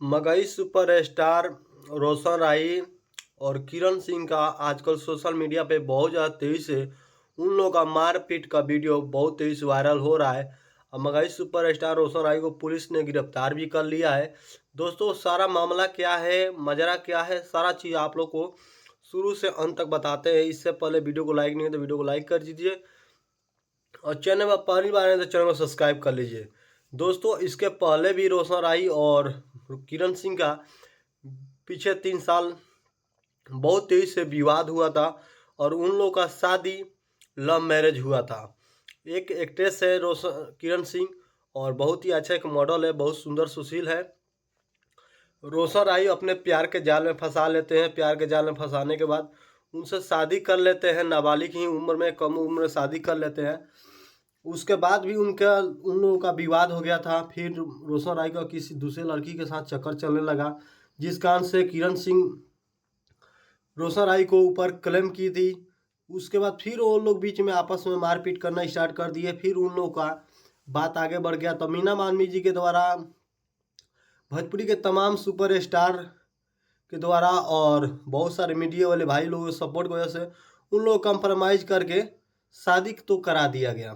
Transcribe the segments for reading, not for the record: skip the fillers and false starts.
Magahi superstar रोशन राही और किरण सिंह का आजकल सोशल मीडिया पे बहुत ज़्यादा तेज़ी से उन लोगों का मारपीट का वीडियो बहुत तेज़ी से वायरल हो रहा है। और मगही सुपरस्टार रोशन राही को पुलिस ने गिरफ्तार भी कर लिया है। दोस्तों, सारा मामला क्या है, मजरा क्या है, सारा चीज़ आप लोग को शुरू से अंत तक बताते हैं। इससे पहले वीडियो को लाइक नहीं है तो वीडियो को लाइक कर दीजिए और चैनल में पहली बार है तो चैनल को सब्सक्राइब कर लीजिए। दोस्तों, इसके पहले भी रोशन राही और किरण सिंह का पीछे 3 साल बहुत तेजी से विवाद हुआ था और उन लोगों का शादी लव मैरिज हुआ था। एक एक्ट्रेस है रोशन किरण सिंह और बहुत ही अच्छा एक मॉडल है, बहुत सुंदर सुशील है। रोशन राही अपने प्यार के जाल में फंसा लेते हैं। प्यार के जाल में फंसाने के बाद उनसे शादी कर लेते हैं। नाबालिग ही उम्र में, कम उम्र में शादी कर लेते हैं। उसके बाद भी उन लोगों का विवाद हो गया था। फिर रोशन राय का किसी दूसरे लड़की के साथ चक्कर चलने लगा, जिस कारण से किरण सिंह रोशन राय को ऊपर क्लेम की थी। उसके बाद फिर वो लोग बीच में आपस में मारपीट करना स्टार्ट कर दिए। फिर उन लोगों का बात आगे बढ़ गया तो मीना मानवी जी के द्वारा, भोजपुरी के तमाम सुपरस्टार के द्वारा और बहुत सारे मीडिया वाले भाई लोगों के सपोर्ट की वजह से उन लोग कंप्रोमाइज करके शादी तो करा दिया गया।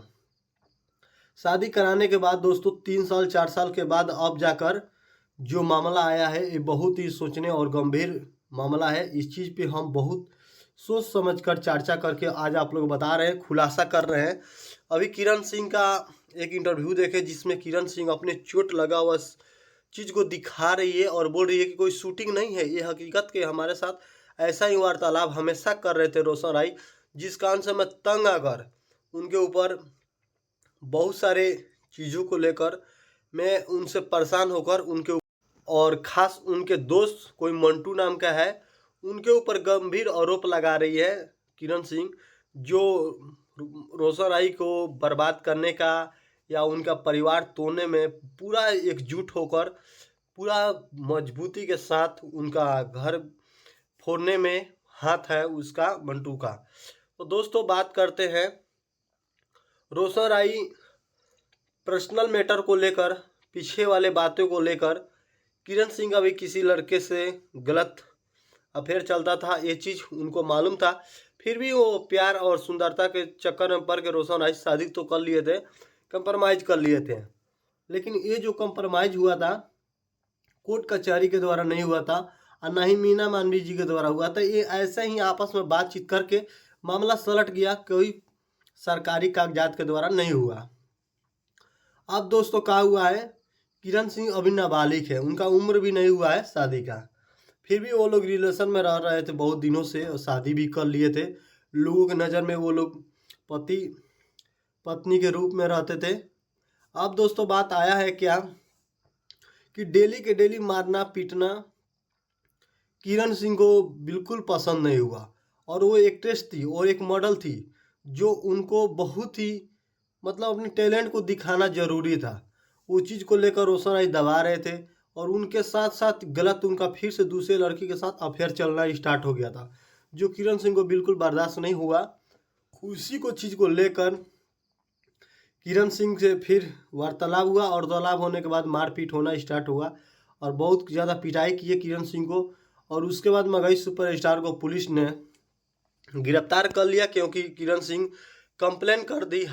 शादी कराने के बाद दोस्तों 3 साल 4 साल के बाद अब जाकर जो मामला आया है ये बहुत ही सोचने और गंभीर मामला है। इस चीज़ पे हम बहुत सोच समझ कर चर्चा करके आज आप लोग बता रहे हैं, खुलासा कर रहे हैं। अभी किरण सिंह का एक इंटरव्यू देखे जिसमें किरण सिंह अपने चोट लगा हुआ चीज़ को दिखा रही है और बोल रही है कि कोई शूटिंग नहीं है, ये हकीकत के हमारे साथ ऐसा ही वार्तालाप हमेशा कर रहे थे रोशन राय, जिस कारण से मैं तंग आकर उनके ऊपर बहुत सारे चीज़ों को लेकर मैं उनसे परेशान होकर और ख़ास उनके दोस्त कोई मंटू नाम का है, उनके ऊपर गंभीर आरोप लगा रही है किरण सिंह, जो रोशन राय को बर्बाद करने का या उनका परिवार तोड़ने में पूरा एकजुट होकर पूरा मजबूती के साथ उनका घर फोड़ने में हाथ है उसका, मंटू का। तो दोस्तों, बात करते हैं रोशन राय पर्सनल मैटर को लेकर, पीछे वाले बातों को लेकर। किरण सिंह का भी किसी लड़के से गलत अफेयर चलता था, ये चीज़ उनको मालूम था। फिर भी वो प्यार और सुंदरता के चक्कर में पड़ के रोशन राय शादी तो कर लिए थे, कंप्रोमाइज़ कर लिए थे। लेकिन ये जो कंप्रोमाइज़ हुआ था कोर्ट कचहरी के द्वारा नहीं हुआ था और ना ही मीना मानवी जी के द्वारा हुआ था। ये ऐसे ही आपस में बातचीत करके मामला सलट गया, कोई सरकारी कागजात के द्वारा नहीं हुआ। अब दोस्तों क्या हुआ है, किरण सिंह अभी नाबालिग है, उनका उम्र भी नहीं हुआ है शादी का। फिर भी वो लोग रिलेशन में रह रहे थे बहुत दिनों से और शादी भी कर लिए थे। लोगों की नज़र में वो लोग पति पत्नी के रूप में रहते थे। अब दोस्तों बात आया है क्या कि डेली के डेली मारना पीटना किरण सिंह को बिल्कुल पसंद नहीं हुआ। और वो एक्ट्रेस थी और एक मॉडल थी, जो उनको बहुत ही मतलब अपने टैलेंट को दिखाना जरूरी था। उस चीज़ को लेकर रोशन राय दबा रहे थे और उनके साथ साथ गलत उनका फिर से दूसरे लड़की के साथ अफेयर चलना स्टार्ट हो गया था, जो किरण सिंह को बिल्कुल बर्दाश्त नहीं हुआ। उसी को चीज़ को लेकर किरण सिंह से फिर वार्तालाप हुआ और वार्तालाप होने के बाद मारपीट होना स्टार्ट हुआ और बहुत ज़्यादा पिटाई की है किरण सिंह को। और उसके बाद मगही सुपरस्टार को पुलिस ने गिरफ्तार कर लिया, क्योंकि किरण सिंह कंप्लेन कर दी,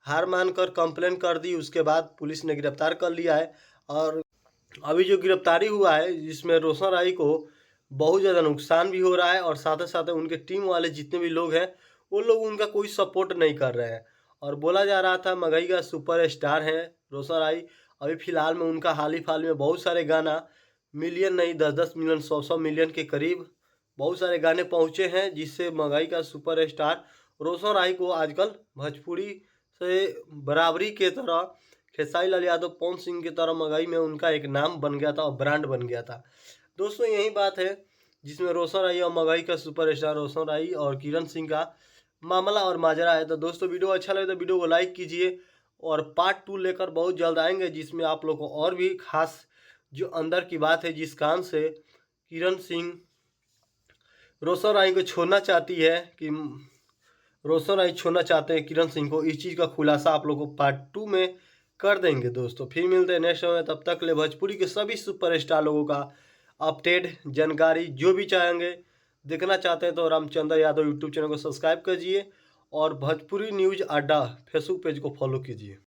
हार मानकर कंप्लेन कर दी। उसके बाद पुलिस ने गिरफ्तार कर लिया है। और अभी जो गिरफ्तारी हुआ है जिसमें रोशन राय को बहुत ज़्यादा नुकसान भी हो रहा है और साथ ही साथ उनके टीम वाले जितने भी लोग हैं वो लोग उनका कोई सपोर्ट नहीं कर रहे हैं। और बोला जा रहा था मगही का सुपरस्टार है रोशन राय। अभी फ़िलहाल में उनका हाल ही फिलहाल में बहुत सारे गाना मिलियन नहीं 10-10 मिलियन 100-100 मिलियन के करीब बहुत सारे गाने पहुंचे हैं, जिससे मगही का सुपरस्टार रोशन राय को आजकल भोजपुरी से बराबरी के तरह खेसारी लाल यादव, पवन सिंह की तरह मगही में उनका एक नाम बन गया था और ब्रांड बन गया था। दोस्तों, यही बात है जिसमें रोशन राय और मगही का सुपरस्टार रोशन राय और किरण सिंह का मामला और माजरा है। तो दोस्तों, वीडियो अच्छा लगे तो वीडियो को लाइक कीजिए और पार्ट 2 लेकर बहुत जल्द आएंगे, जिसमें आप लोग को और भी खास जो अंदर की बात है जिस कारण से किरण सिंह रोशन राय को छोड़ना चाहती है, कि रोशन राय छोड़ना चाहते हैं किरण सिंह को, इस चीज़ का खुलासा आप लोगों को पार्ट 2 में कर देंगे दोस्तों। फिर मिलते हैं नेक्स्ट में, तब तक के लिए भोजपुरी के सभी सुपरस्टार लोगों का अपडेट जानकारी जो भी चाहेंगे देखना चाहते हैं तो रामचंद्र यादव यूट्यूब चैनल को सब्सक्राइब कीजिए और भोजपुरी न्यूज अड्डा फेसबुक पेज को फॉलो कीजिए।